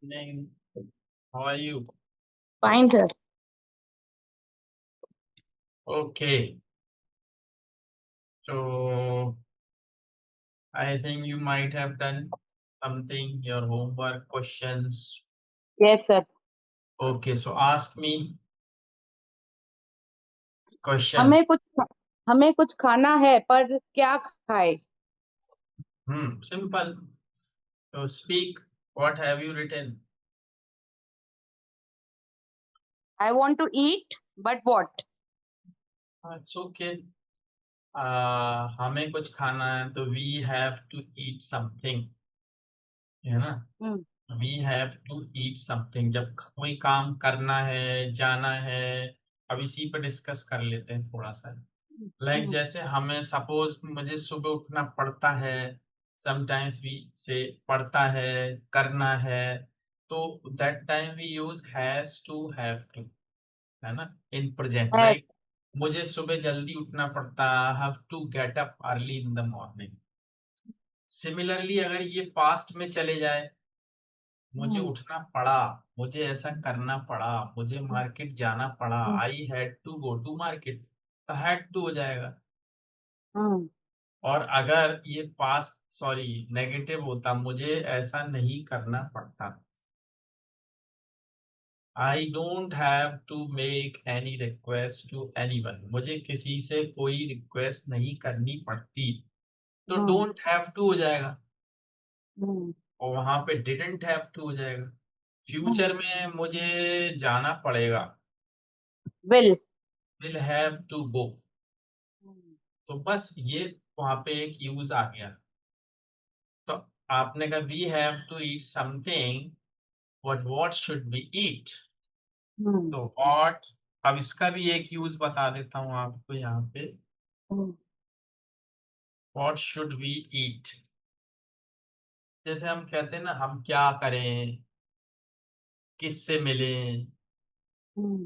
Evening. How are you? Fine, sir. Okay. So I think you might have done something, your homework questions. Yes, sir. Okay, so ask me questions. हमें कुछ हमें कुछ खाना है पर क्या खाए? Simple. So speak. What have you written? I want to eat, but what? It's okay. हमें कुछ खाना है तो we have to eat something, है ना? Hmm we have to eat something. जब कोई काम करना है, जाना है, अब इसी पर डिस्कस कर लेते हैं थोड़ा सा। लाइक हम्म जैसे हमें सपोज मुझे सुबह उठना पड़ता है, समटाइम्स वी से पड़ता है, करना है, तो that time we use has to have to, है ना, इन प्रेजेंट। है। लाइक मुझे सुबह जल्दी उठना पड़ता, have to get up early in the morning. Similarly अगर ये पास्ट में चले जाए, मुझे हम्म उठना पड़ा, मुझे ऐसा करना पड़ा, मुझे मार्केट जाना पड़ा, hmm I had to go to market, तो हैड टू हो जाएगा। हम्म और अगर ये पास्ट सॉरी नेगेटिव होता, मुझे ऐसा नहीं करना पड़ता, I don't have to make any request to anyone, मुझे किसी से कोई रिक्वेस्ट नहीं करनी पड़ती, तो हम्म डोंट हैव टू हो जाएगा हम्म और वहां पे डिडंट हैव टू हो जाएगा। हम्म फ्यूचर में मुझे जाना पड़ेगा, will। Will have to go. तो बस ये वहां पे एक यूज आ गया। तो आपने कहा we have to eat something, but what should we eat? Hmm तो व्हाट, अब इसका भी एक यूज बता देता हूँ आपको यहाँ पे। हम्म व्हाट शुड वी ईट, जैसे हम कहते हैं ना, हम क्या करें, किससे मिलें, हम्म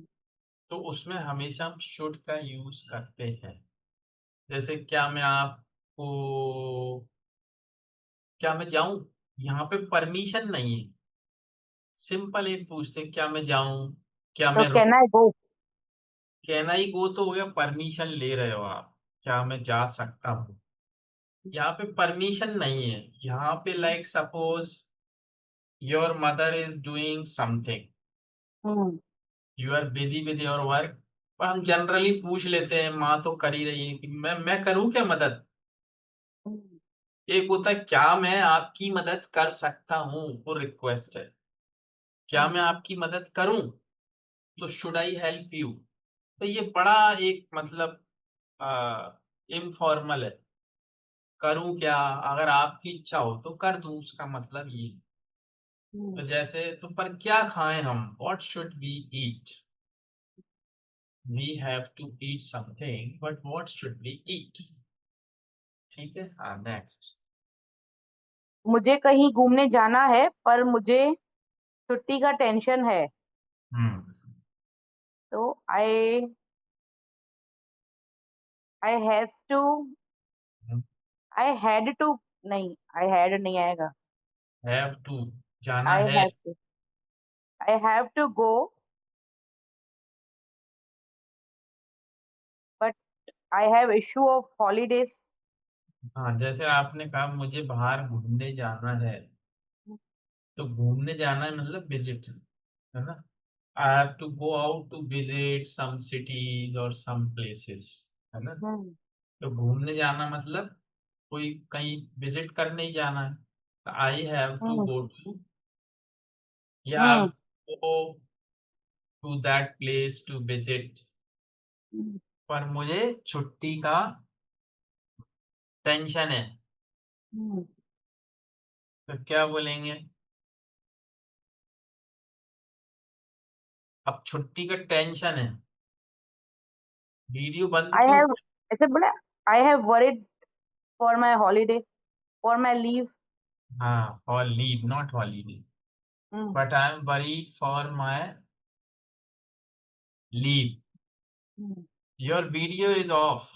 तो उसमें हमेशा हम शुड का यूज करते हैं। जैसे क्या मैं आपको, क्या मैं जाऊं, यहाँ पे परमिशन नहीं है, सिंपल एक पूछते क्या मैं जाऊं, क्या तो मैं कैन आई गो? कहना ही गो तो हो गया, परमिशन ले रहे हो आप, क्या मैं जा सकता हूँ। यहाँ पे परमिशन नहीं है, यहाँ पे like suppose your mother is doing something, hmm you are busy with your work, पर हम जनरली पूछ लेते हैं, माँ तो कर ही रही है, कि मैं करूँ क्या मदद। हम्म एक होता है क्या मैं आपकी मदद कर सकता हूँ, वो रिक्वेस्ट है। क्या मैं आपकी मदद करूं, तो शुड आई हेल्प यू, तो ये बड़ा एक मतलब इनफॉर्मल है। करूं क्या, अगर आपकी इच्छा हो तो कर दूं, उसका मतलब ये। तो जैसे तो पर क्या खाएं हम, what should we eat, we have to eat something but what should we eat. ठीक है, हाँ नेक्स्ट। मुझे कहीं घूमने जाना है पर मुझे छुट्टी का टेंशन है। हम्म तो I have to I had to नहीं, आई हैड नहीं आएगा। हैव टू, जाना आई है। Have to I have to go but I have issue of holidays. हाँ, जैसे आपने कहा मुझे बाहर घूमने जाना है, तो घूमने जाना है मतलब विजिट, है ना। I have to go out to visit some cities और सम प्लेसेस, है ना। हम्म तो घूमने जाना मतलब कोई कहीं विजिट करने ही जाना है, तो I have to hmm go to, या I hmm go to that place to visit. Hmm पर मुझे छुट्टी का टेंशन है, हम्म। तो क्या बोलेंगे। अब छुट्टी का टेंशन है, वीडियो बंद आई क्यों। हैव ऐसे बोले, I have worried for my holiday, for my leave. हाँ, for leave not holiday, but I am worried for my leave. Your video is off,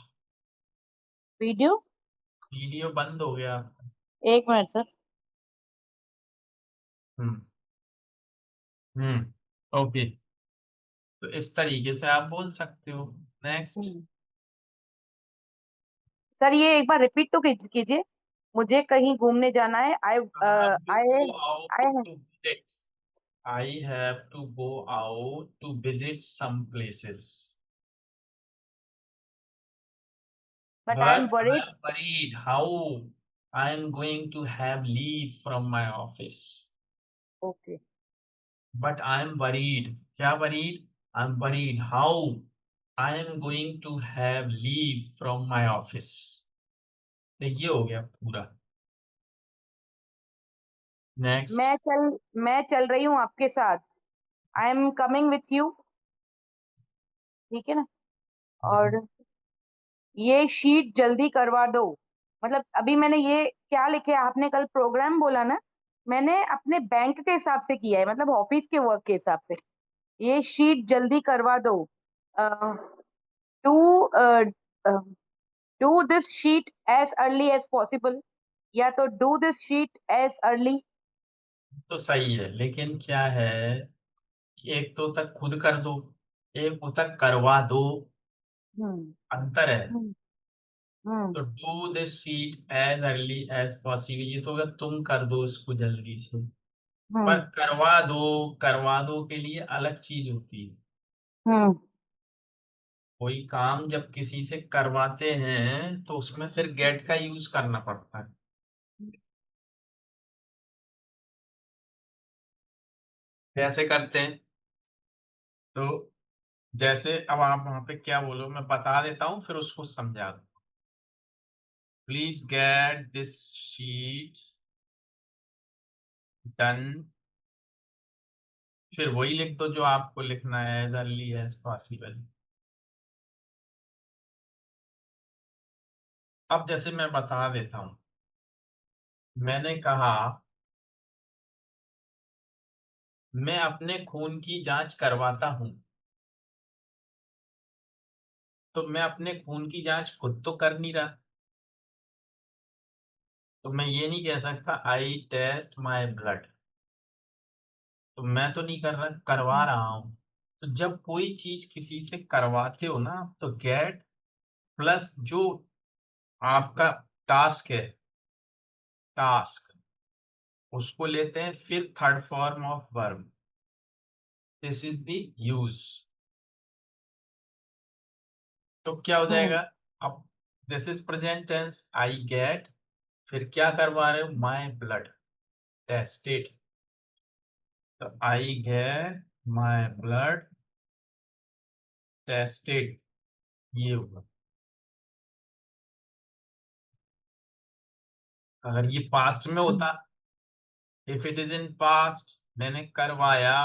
video. Video बंद हो गया। एक मिनट सर। हम्म ओके, तो इस तरीके से आप बोल सकते हो। नेक्स्ट। सर ये एक बार रिपीट तो कीजिए। मुझे कहीं घूमने जाना है। आई have to I go out I to visit. I have to go out to visit some places. But I M But worried. I'm worried how I'm going to have leave from my office. Okay. But I'm worried. क्या worried? I'm worried how I am going to have leave from my office. तो ये हो गया पूरा। Next. मैं चल रही हूँ आपके साथ। I am coming with you. ठीक है ना। और ये शीट जल्दी करवा दो। मतलब अभी मैंने ये क्या लिखे, आपने कल प्रोग्राम बोला ना, मैंने अपने बैंक के हिसाब से किया है, मतलब ऑफिस के वर्क के हिसाब से। ये शीट जल्दी करवा दो। To do this sheet as early as possible, या तो do this sheet as early. तो सही है, लेकिन क्या है, एक तो तक खुद कर दो, एक वो तक करवा दो, हम्म। अंतर है। हम्म। हम्म। तो do this seat as early as possible, ये तो अगर तुम कर दो इसको जल्दी से। पर हम्म। करवा दो के लिए अलग चीज होती है। हम्म। कोई काम जब किसी से करवाते हैं तो उसमें फिर गेट का यूज करना पड़ता है। कैसे करते हैं? तो जैसे अब आप वहां पे क्या बोलो, मैं बता देता हूँ फिर उसको समझा दो। Please get this sheet done, फिर वही लिख दो जो आपको लिखना है, एज अर्ली एज पॉसिबल। अब जैसे मैं बता देता हूँ, मैंने कहा मैं अपने खून की जांच करवाता हूँ, तो मैं अपने खून की जांच खुद तो कर नहीं रहा, तो मैं ये नहीं कह सकता आई टेस्ट माई ब्लड। तो मैं तो नहीं कर रहा, करवा रहा हूँ। तो जब कोई चीज किसी से करवाते हो ना, तो गेट प्लस जो आपका टास्क है, टास्क, उसको लेते हैं फिर third form of verb. This is the use. तो क्या हो हम्म। जाएगा? अब this is present tense, I get, फिर क्या करवा रहे हो, माई ब्लड टेस्टेड। तो I get my blood tested, ये होगा। अगर ये पास्ट में होता, if it is in past, मैंने करवाया,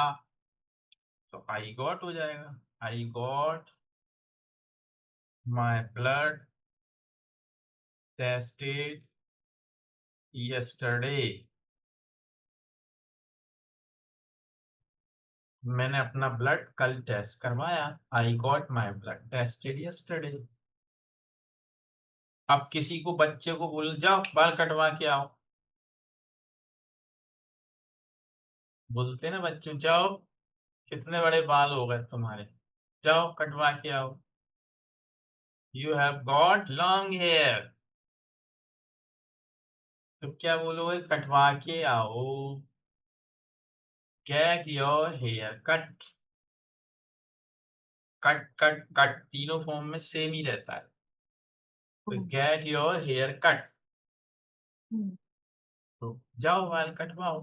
तो आई गॉट हो जाएगा। I got my blood tested yesterday. मैंने अपना ब्लड कल टेस्ट करवाया। आई got my blood tested yesterday. अब किसी को, बच्चे को बोल जाओ बाल कटवा के आओ, बोलते ना बच्चे, जाओ कितने बड़े बाल हो गए तुम्हारे, जाओ कटवा के आओ। You have got long hair. तो क्या बोलोगे, कटवा के आओ, get your hair cut. Cut cut cut तीनों फॉर्म में सेम ही रहता है। तो हम्म। गेट योर हेयर कट, हम्म। तो जाओ बाल कटवाओ।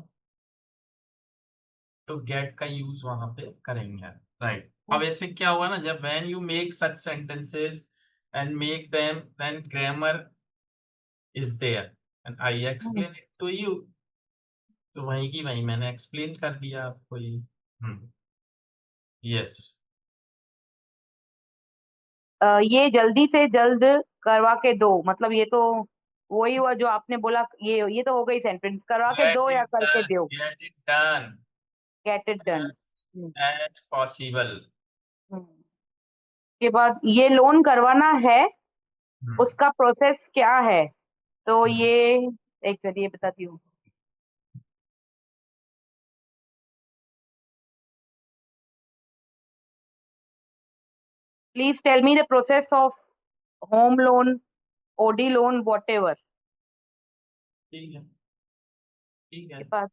तो गेट का यूज वहां पे करेंगे। राइट। अब ऐसे क्या हुआ ना, जब when you make such sentences and make them, then grammar is there and I hmm. Explain it to you. तो वही की वही मैंने एक्सप्लेन कर दिया आपको ये। यस। ये जल्दी से जल्द करवा के दो, मतलब ये तो वही हुआ जो आपने बोला। ये तो हो गई सेंटेंस, करवा के गेट दो या इट करके डन, दो। Get it done get it done. as as possible। के बाद ये लोन करवाना है, हम्म, उसका प्रोसेस क्या है। तो हम्म, ये एक मिनट, ये बताती हूँ। Please tell me the process of home loan, OD loan, whatever. ठीक है, ठीक है। के पास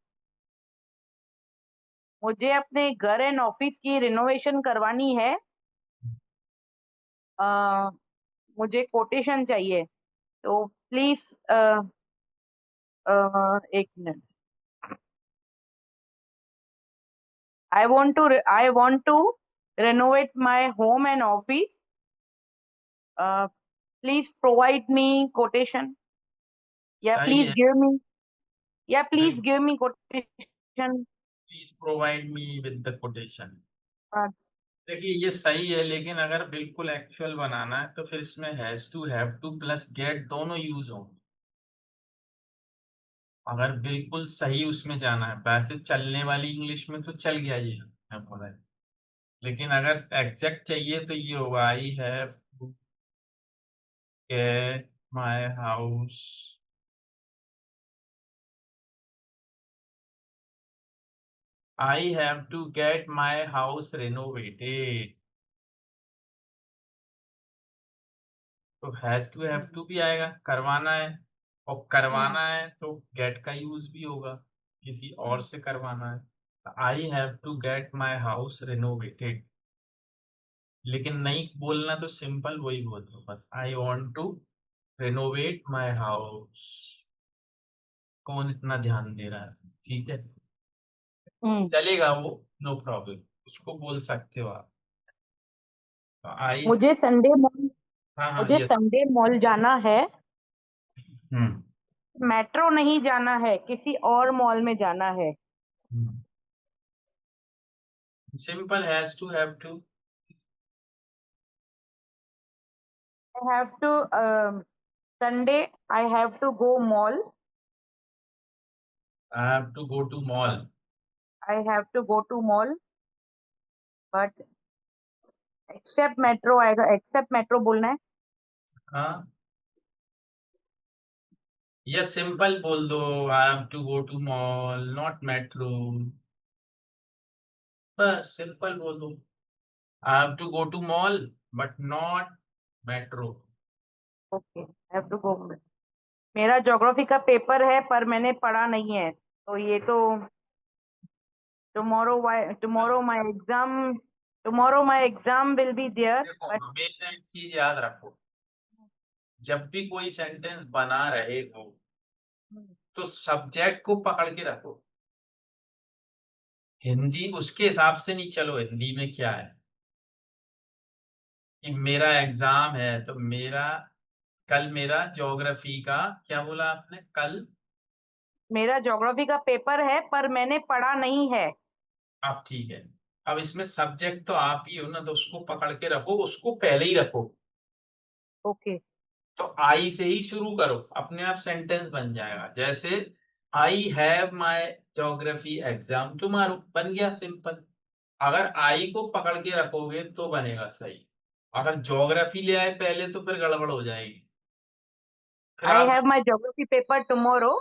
मुझे अपने घर एंड ऑफिस की रिनोवेशन करवानी है। मुझे कोटेशन चाहिए, तो प्लीज एक minute. I want to renovate my home and office. Please provide me quotation. Yeah, सही please है। give me. Yeah, please बिल्कुल। give me quotation. Please provide me with the quotation. Uh, देखिए ये सही है, लेकिन अगर बिल्कुल एक्चुअल बनाना है तो फिर इसमें has to, have to plus get दोनों यूज होंगे। अगर बिल्कुल सही उसमें जाना है, वैसे चलने वाली इंग्लिश में तो चल गया ये, मैं बोला है। लेकिन अगर एग्जैक्ट चाहिए तो ये होगा, I have to get my house, I have to get my house renovated. तो हैज टू, हैव टू भी आएगा, करवाना है। और हम्म, करवाना है तो गेट का यूज भी होगा, किसी और से करवाना है। I have to get my house renovated. लेकिन नहीं बोलना तो सिंपल वही बोल दो बस, I want to renovate my house. कौन इतना ध्यान दे रहा है, ठीक है, हम्म। चलेगा वो, नो प्रॉब्लम, उसको बोल सकते हो आप। तो आई, मुझे संडे मॉल हाँ हाँ मुझे ये, संडे मॉल जाना है। हम्म मेट्रो नहीं जाना है, किसी और मॉल में जाना है। Simple, has to, have to. I have to Sunday I have to go mall. I have to go to mall. I have to go to mall, but except metro आएगा, except metro बोलना है। हाँ, या simple बोल दो, I have to go to mall not metro. बस simple बोल दो, I have to go to mall but not metro. Okay, I have to go mall। मेरा ज्योग्राफी का पेपर है पर मैंने पढ़ा नहीं है, तो ये तो tomorrow my exam tomorrow my exam will be there, देखो but हमेशा एक चीज याद रखो, जब भी कोई सेंटेंस बना रहे हो तो सब्जेक्ट को पकड़ के रखो। हिंदी उसके हिसाब से नहीं चलो, हिंदी में क्या है कि मेरा एग्जाम है तो मेरा, कल मेरा ज्योग्राफी का, क्या बोला आपने कल? मेरा ज्योग्राफी का पेपर है पर मैंने पढ़ा नहीं है। आप ठीक है। अब इसमें सब्जेक्ट तो आप ही हो ना, तो उसको पकड़ के रखो, उसको पहले ही रखो। ओके। तो आई से ही शुरू करो, अपने आप सेंटेंस बन जाएगा। जैसे I have my geography exam tomorrow, बन गया सिंपल। अगर आई को पकड़ के रखोगे तो बनेगा सही। अगर ज्योग्राफी ले आए पहले तो फिर गड़बड़ हो जाएगी। फिर I आप, have my geography paper tomorrow,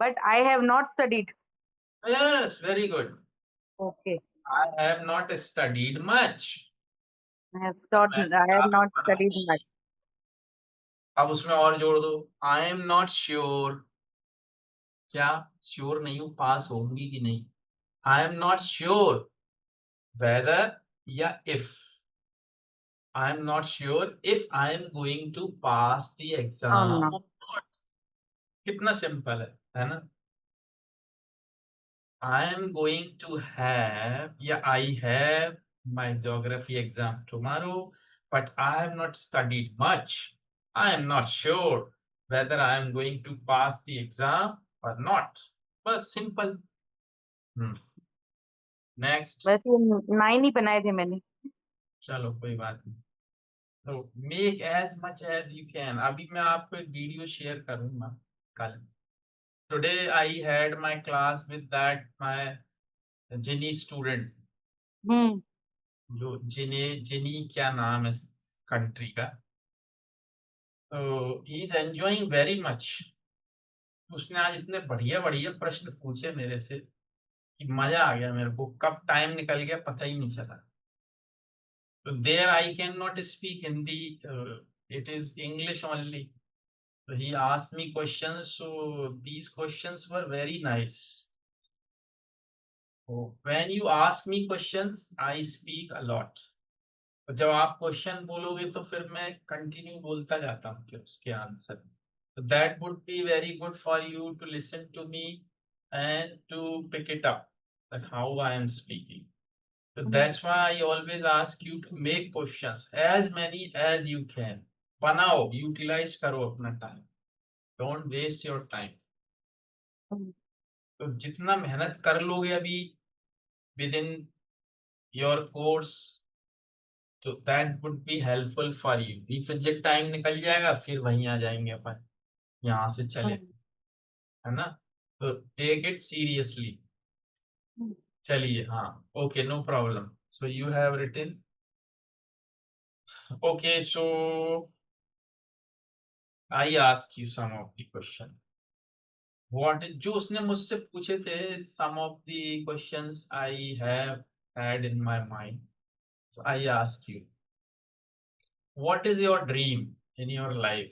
but I have not studied। Yes very good. Okay. I have not studied much. मैंने I have ज्यादा not पढ़ा studied नहीं। much। अब उसमें और जोड़ दो, आई एम नॉट श्योर। क्या श्योर नहीं हूँ पास होंगी कि नहीं? I am not sure whether या if, I am not sure if I am going to pass the exam हाँ। और नॉट। कितना सिंपल है ना? I am going to have या I have my geography exam tomorrow but I have not studied much. I am not sure whether I am going to pass the exam or not. बस simple. Next. वैसे ये 9 ही बनाए थे मैंने। चलो कोई बात नहीं। तो make as much as you can. अभी मैं आपको एक वीडियो शेयर करूंगा कल। Today I had my class with that my Guinea student, hmm. जो जिनी क्या नाम है कंट्री का, तो he is enjoying very much. उसने आज इतने बढ़िया बढ़िया प्रश्न पूछे मेरे से कि मजा आ गया मेरे को, कब टाइम निकल गया पता ही नहीं चला। So there I cannot speak Hindi. It is English only. So he asked me questions. So these questions were very nice. So when you ask me questions, I speak a lot. तो जब आप question बोलोगे तो फिर मैं continue बोलता जाता हूँ फिर उसके answer. So that would be very good for you to listen to me and to pick it up that how I am speaking. So that's why I always ask you to make questions as many as you can. बनाओ, utilize करो अपना time. Don't waste your time. तो जितना मेहनत कर लोगे अभी within your course, तो that would be helpful for you. नहीं तो जब टाइम निकल जाएगा फिर वहीं आ जाएंगे अपन, यहाँ से चले, है ना. तो टेक इट सीरियसली. चलिए, हाँ, okay, no problem. So you have written. Okay, so I ask you some of the question. What जो उसने मुझसे पूछे थे, some of the questions I have had in my mind. So I ask you, what is your dream in your life?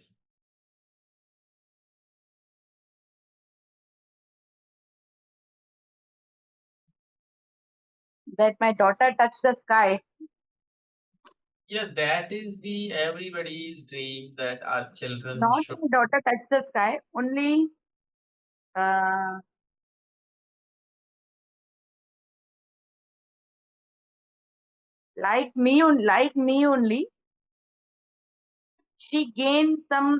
That my daughter touch the sky. Yeah, that is the everybody's dream that our children Not should. my daughter touch the sky. Only like me only. She gained some.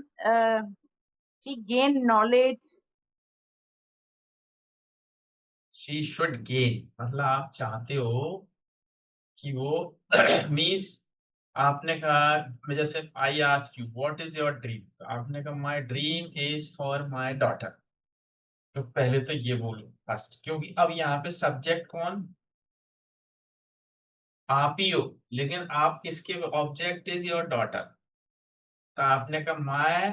She gained knowledge. She should gain. मतलब आप चाहते हो कि वो means आपने कहा, मैं जैसे आई ask you what is your dream, तो आपने कहा my dream is for my daughter. तो पहले तो ये बोलो फर्स्ट, क्योंकि अब यहाँ पे सब्जेक्ट कौन? आप ही हो, लेकिन आप किसके? Object is your daughter. तो आपने कहा my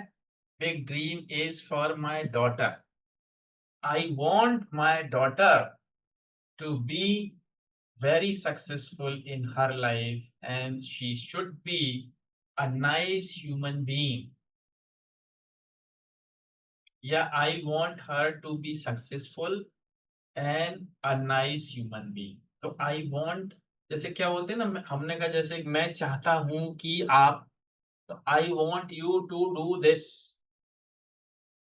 big dream is for my daughter. I want my daughter to be very successful in her life and she should be a nice human being. Yeah, I want her to be successful and a nice human being. तो I want, जैसे क्या बोलते हैं ना, हमने कहा जैसे मैं चाहता हूं कि आप, तो I want you to do this.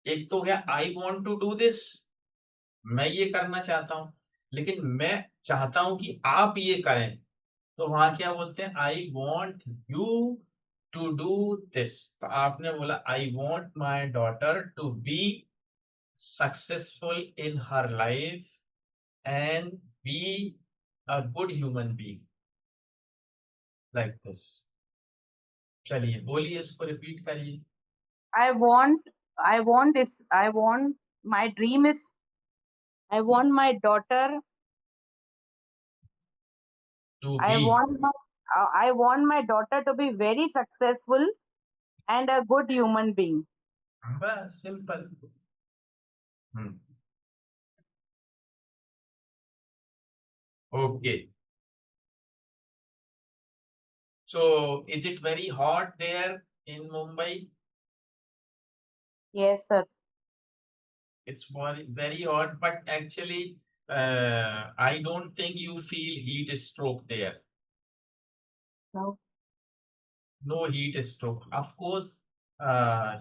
एक तो क्या I want to do this, मैं ये करना चाहता हूं, लेकिन मैं चाहता हूं कि आप ये करें. तो वहां क्या बोलते हैं? I want you to do this. तो आपने बोला I want my daughter to be successful in her life and be a good human being like this. चलिए बोलिए, इसको रिपीट करिए. I want. My dream is. I want my daughter. To I be. want my. I want my daughter to be very successful and a good human being. बस simple. Okay. So is it very hot there in Mumbai? Yes, sir. It's very hot, but actually, I don't think you feel heat stroke there. No. No heat stroke. Of course,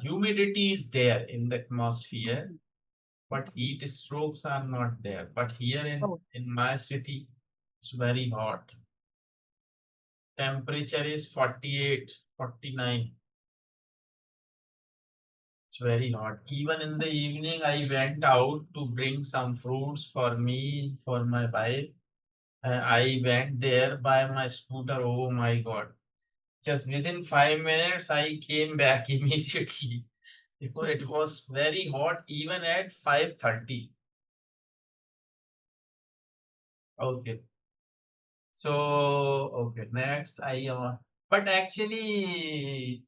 humidity is there in the atmosphere, but heat strokes are not there. But here Oh. in my city, it's very hot. Temperature is 48, 49. It's very hot. Even in the evening, I went out to bring some fruits for me, for my wife. I went there by my scooter. Oh my God. Just within 5 minutes, I came back immediately because it was very hot even at 5:30. Okay. So, okay, next but actually,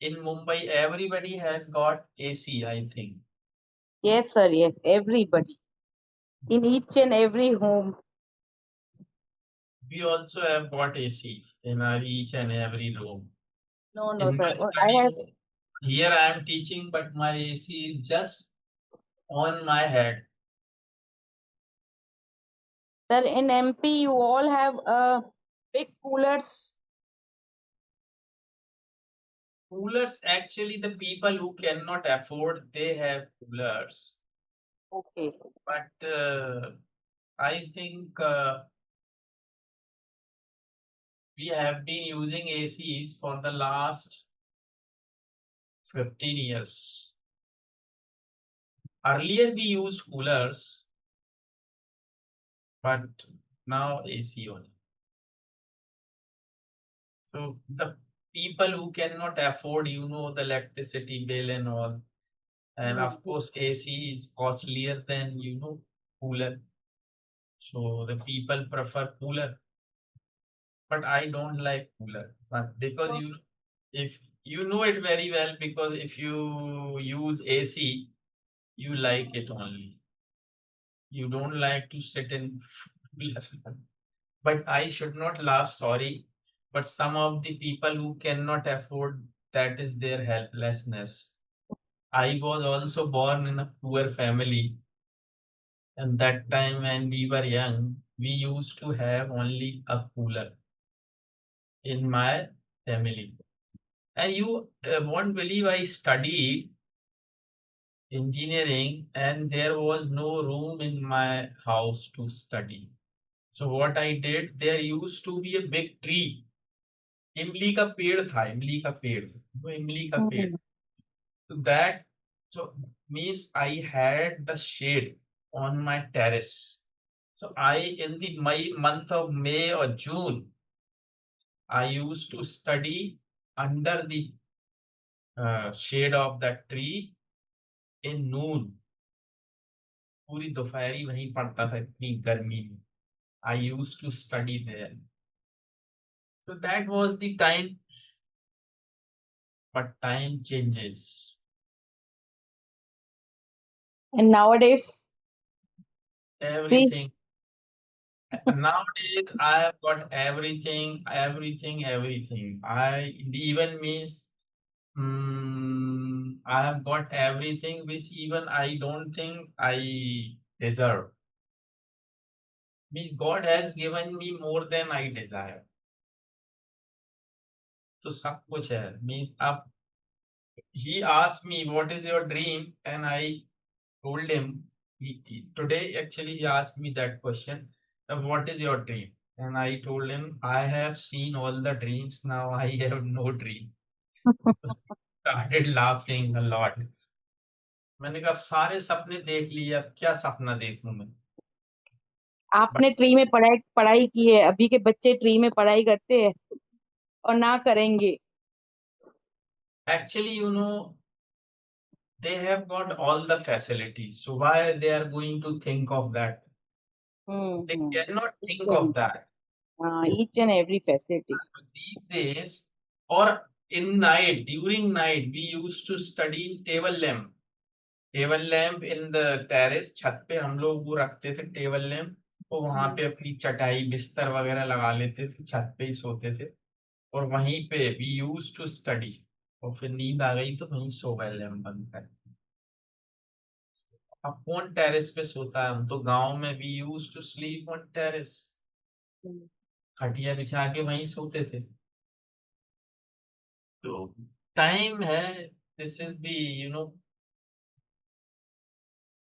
in Mumbai, everybody has got AC, I think. Yes, sir. Yes, everybody in each and every home. We also have got AC in our each and every room. No, no, In my sir. I study have, room, here I am teaching, but my AC is just on my head. sir, in MP, you all have big coolers. Coolers, actually, the people who cannot afford, they have coolers. Okay. But I think we have been using ACs for the last 15 years. Earlier we used coolers, but now AC only. So the people who cannot afford, the electricity bill and all, and of course AC is costlier than, cooler. So the people prefer cooler, but I don't like cooler. But because if you know it very well, because if you use AC, you like it only. You don't like to sit in cooler. But I should not laugh, sorry. But some of the people who cannot afford, that is their helplessness. I was also born in a poor family, and that time when we were young, we used to have only a cooler in my family. And you won't believe, I studied engineering and there was no room in my house to study. So what I did, there used to be a big tree. इमली का पेड़ था, इमली का पेड़, वो इमली का पेड़. So that, so means I had the shade on my terrace. So in the month of May or June, I used to study under the shade of that tree in noon. पूरी दोपहरी वहीं पड़ता था इतनी गर्मी में. I used to study there. So that was the time, but time changes. And nowadays, see, Everything. Nowadays, I have got everything, everything, everything. I even means I have got everything which even I don't think I deserve. Means God has given me more than I desire. तो सब कुछ है. Means अब he asked me what is your dream, and I told him today actually he asked me that question, what is your dream, and I told him I have seen all the dreams, now I have no dream. Started laughing a lot. मैंने कहा सारे सपने देख लिए, अब क्या सपना देखूं मैं. आपने ट्री में पढ़ाई पढ़ाई की है, अभी के बच्चे ट्री में पढ़ाई करते हैं और ना करेंगे. Actually, they have got all the facilities, so why they are going to think of that? They cannot think of that. Each and every facility. These days, or in night, during night, we used to study in table lamp. Table lamp in the terrace, छत पे हम लोग वो रखते थे table lamp. तो वहां पे अपनी चटाई बिस्तर वगैरह लगा लेते थे, छत पे ही सोते थे, और वहीं पे वी यूज टू स्टडी. और फिर नींद आ गई तो वहीं सो गए लैंप बंद कर. अब कौन टेरेस पे सोता है, हम तो गांव में we use to sleep on terrace. खटिया बिछा के वहीं सोते थे. तो टाइम है, this is the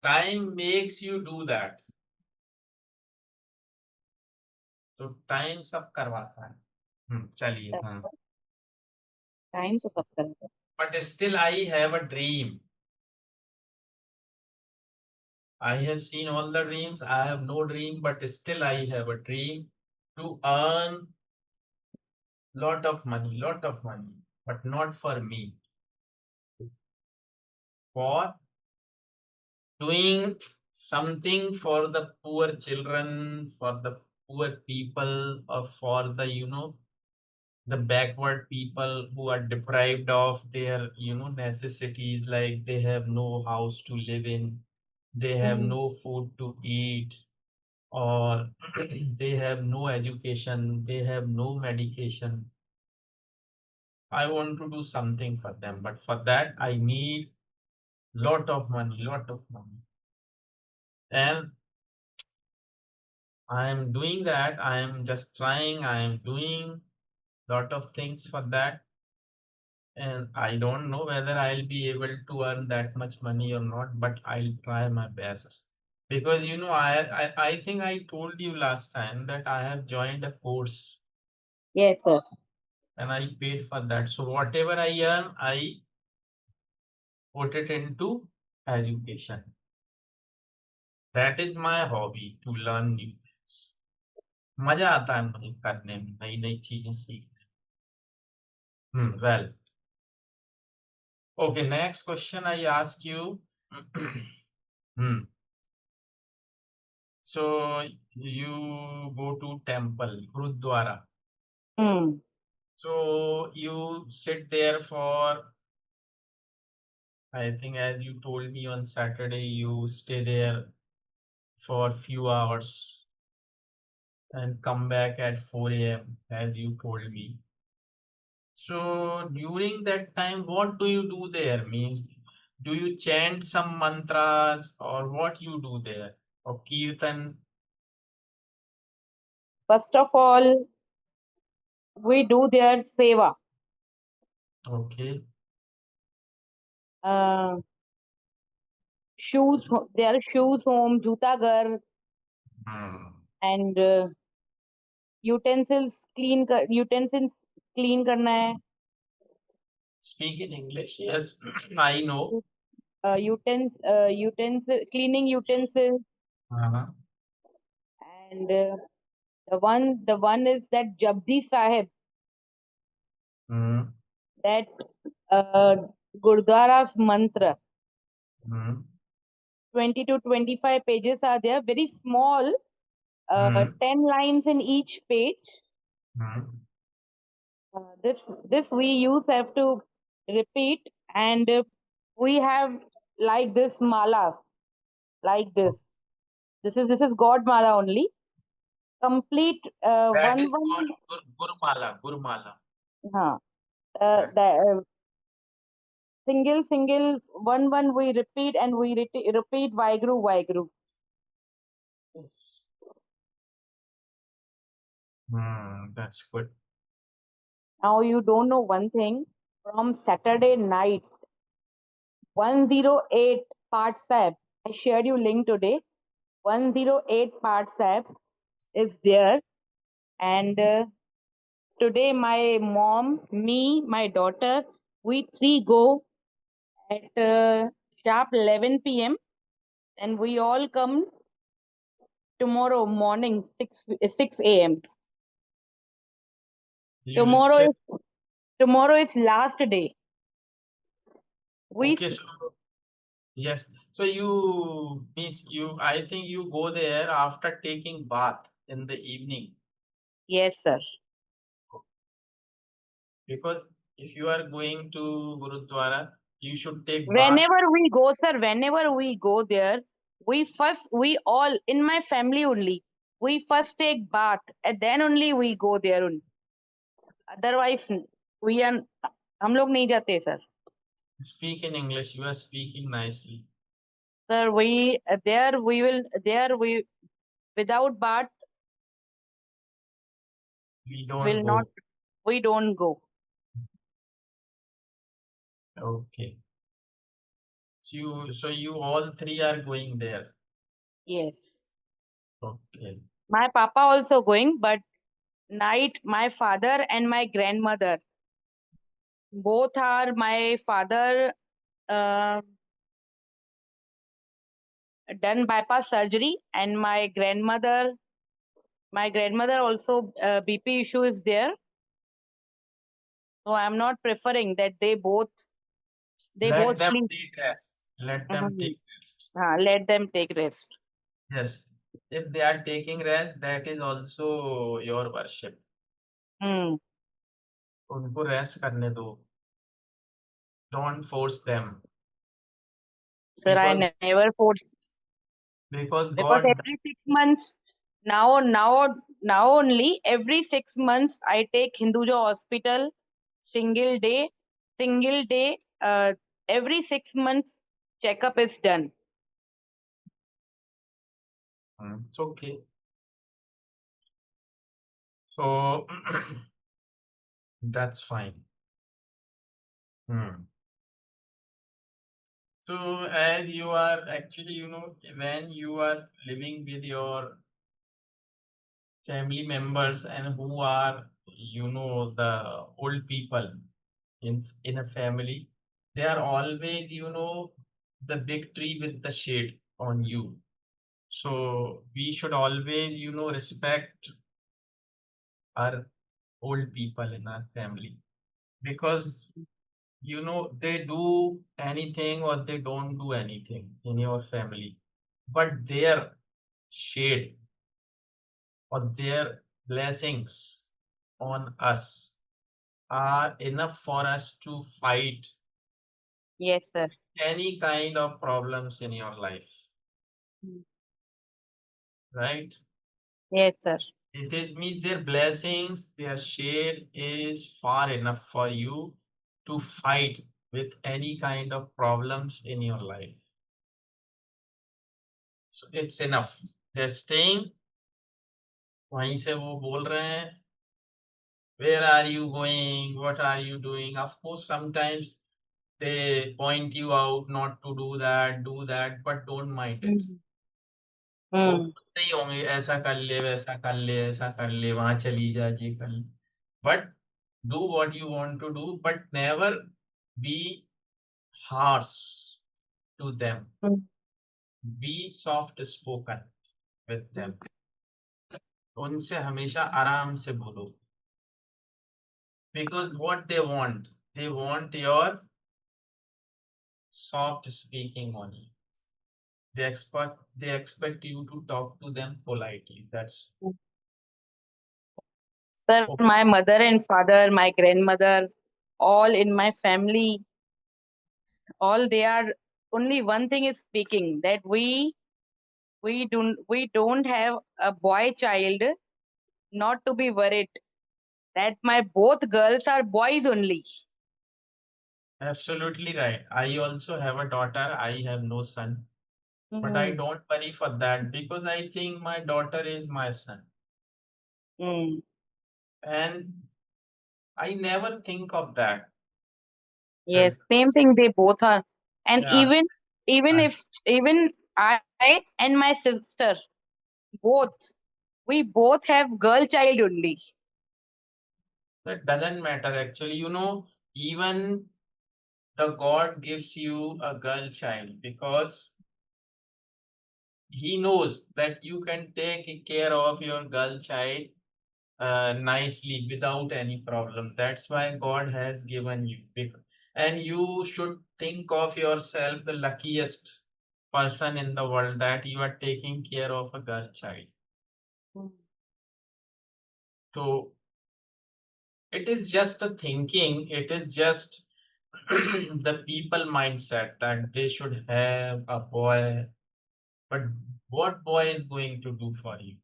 time makes you do that. तो टाइम सब करवाता है. चलिए. हाँ. टाइम तो सब करेंगे. But still I have a dream. I have seen all the dreams. I have no dream, but still I have a dream to earn lot of money, but not for me. For doing something for the poor children, for the poor people, or for the the backward people who are deprived of their necessities, like they have no house to live in, they have no food to eat, or they have no education, they have no medication. I want to do something for them, but for that I need lot of money, lot of money. And I am doing that. I am just trying. I am doing lot of things for that. And I don't know whether I'll be able to earn that much money or not, but I'll try my best. Because I think I told you last time that I have joined a course Yes, sir. and I paid for that. So whatever I earn, I put it into education. That is my hobby, to learn new things. मजा आता है मुझे करने में, नई नई चीजें सीखने में. Well, okay, next question I ask you. Hmm. So you go to temple, Gurudwara. Hmm. So you sit there for, I think as you told me on Saturday, you stay there for few hours and come back at 4 a.m. as you told me. So during that time, what do you do there? Means, do you chant some mantras or what you do there? Or kirtan? First of all, we do their seva. Okay. Uh, their shoes home, juta gar, Hmm. and utensils clean करना है. Speak in English. Yes, I know. Cleaning utensils, Uh-huh. and the one is that Japji Sahib, Hmm. that uh, Gurdwara's mantra. Hmm. 20 to 25 pages are there, very small, Hmm. 10 lines in each page. Hmm. This we have to repeat, and we have like this mala, like this. This is God mala only. Complete That one is one. called Gurmala. Gurmala. Uh, the single one we repeat, and we repeat Vaheguru. Yes. That's good. Now you don't know one thing. From Saturday night, 108 parts app. I shared you link today. 108 parts app is there, and today my mom, me, my daughter, we three go at sharp 11 p.m. and we all come tomorrow morning 6 a.m. You will Tomorrow stay. is tomorrow is last day. We Okay, so yes. So you means you, I think you go there after taking bath in the evening. Yes, sir. Because if you are going to Gurudwara, you should take bath. Whenever we go, sir, whenever we go there, we all in my family only. We first take bath and then only we go there only. Otherwise, we are हम लोग नहीं जाते, sir. Speak in English. You are speaking nicely. Sir, we without bath We don't will not, go. we don't go. Okay. So you all three are going there. Yes. Okay. My papa also going, but night my father and my grandmother, both are, my father done bypass surgery, and my grandmother also BP issue is there. So I'm not preferring that they both Let them sleep. take rest. Let them Mhm. take rest. Let them take rest. Yes. If they are taking rest, that is also your worship. Hmm. उनको rest करने दो. Don't force them. Sir, I Because never force, because because God every 6 months Now only every 6 months I take Hinduja hospital single day, single day. Every 6 months checkup is done. It's okay. So that's fine. So as you are actually, when you are living with your family members and who are, the old people in a family, they are always, the big tree with the shade on you. So we should always, respect our old people in our family, because they do anything or they don't do anything in your family, but their shade or their blessings on us are enough for us to fight Yes, sir. any kind of problems in your life, right? Yes, sir. It is means their blessings, their shade is far enough for you to fight with any kind of problems in your life. So it's enough. They're staying. वहीं से वो बोल रहे हैं, where are you going? What are you doing? Of course, sometimes they point you out not to do that, but don't mind it. वो Hmm. बोलते ही होंगे ऐसा कर ले, वैसा कर ले, ऐसा कर ले, वहां चली जा, ये कर ले. But do what you want to do, but never be harsh to them. Hmm. Be soft spoken with them. उनसे हमेशा आराम से बोलो. Because what they want your soft speaking only. They expect you to talk to them politely. That's Sir, okay. my mother and father, my grandmother, all in my family, all they are only one thing is speaking that we don't have a boy child, not to be worried that my both girls are boys only. Absolutely right. I also have a daughter. I have no son. But I Hmm. don't worry for that because I think my daughter is my son. Hmm. And I never think of that. That Yes, same thing they both are. And yeah, even I- if even I and my sister both, we both have girl child only. that doesn't matter actually. Even the God gives you a girl child because he knows that you can take care of your girl child nicely without any problem. That's why God has given you. And you should think of yourself the luckiest person in the world that you are taking care of a girl child. Hmm. So it is just a thinking, it is just the people mindset that they should have a boy. But what boy is going to do for you?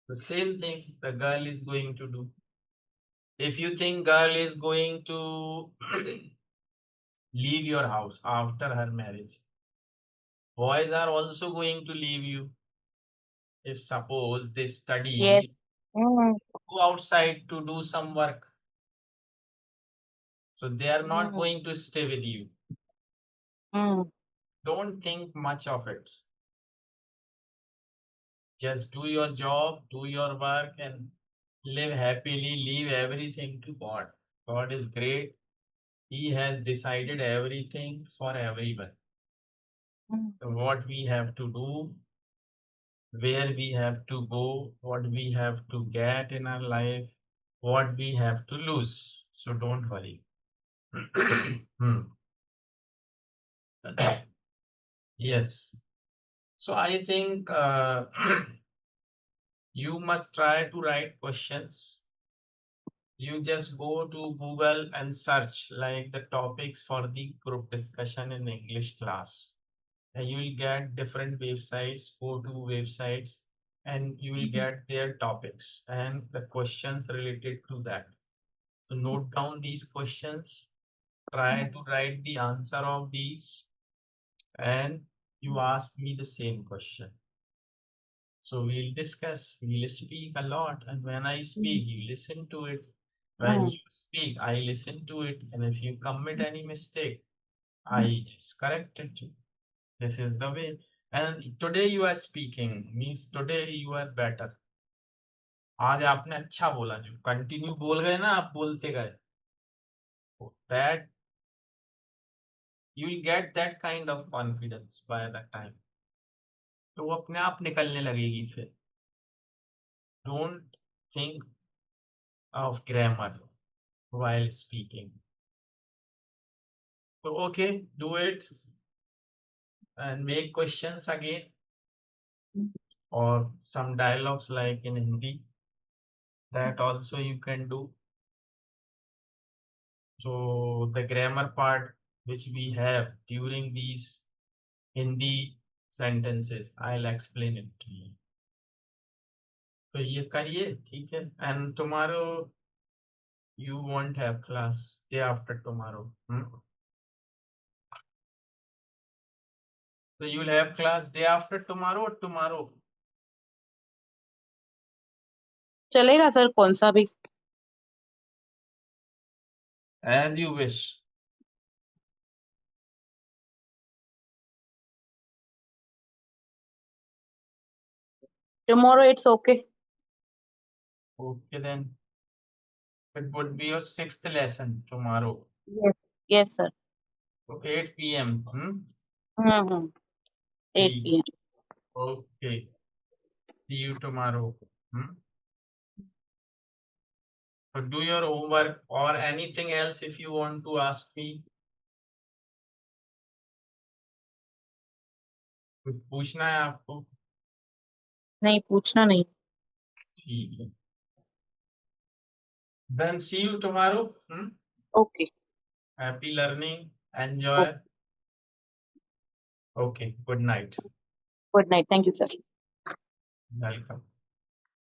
The same thing the girl is going to do. If you think girl is going to leave your house after her marriage, boys are also going to leave you. If suppose they Yes. study, Hmm. go outside to do some work, so they are not Hmm. going to stay with you. Hmm. Don't think much of it. Just do your job, do your work, and live happily. Leave everything to God. God is great. He has decided everything for everyone. Hmm. So what we have to do, where we have to go, what we have to get in our life, what we have to lose. So don't worry. Hmm. Yes. So I think you must try to write questions. You just go to Google and search like the topics for the group discussion in English class. You will get different websites, go to websites, and you will get their topics and the questions related to that. So note down these questions, try to write the answer of these, and you ask me the same question. So we'll discuss, we'll speak a lot, and when I speak, you listen to it. When you speak, I listen to it, and if you commit any mistake, I just correct it. This is the way. And today you are speaking means today you are better. आज आपने अच्छा बोला, जो continue बोल गए ना, आप बोलते गए, that you will get that kind of confidence by that time. तो वो अपने आप निकलने लगेगी फिर. Don't think of grammar while speaking. So okay, do it and make questions again or some dialogues like in Hindi. That also you can do. So the grammar part which we have during these Hindi sentences, I'll explain it to you. तो ये करिए, ठीक है. And tomorrow you won't have class, day after tomorrow. So you will have class day after tomorrow or tomorrow? चलेगा sir, कौन सा भी. As you wish. Tomorrow it's okay. Okay then. It would be your 6th lesson tomorrow. Yes. Yes, sir. So 8 p.m. 8 p.m. Okay. See you tomorrow. So do your homework or anything else if you want to ask me. कुछ पूछना है आपको? नहीं, पूछना नहीं. ठीक है. Then see you tomorrow. Okay. Happy learning. Enjoy. Okay. Good night. Good night. Thank you, sir. Welcome.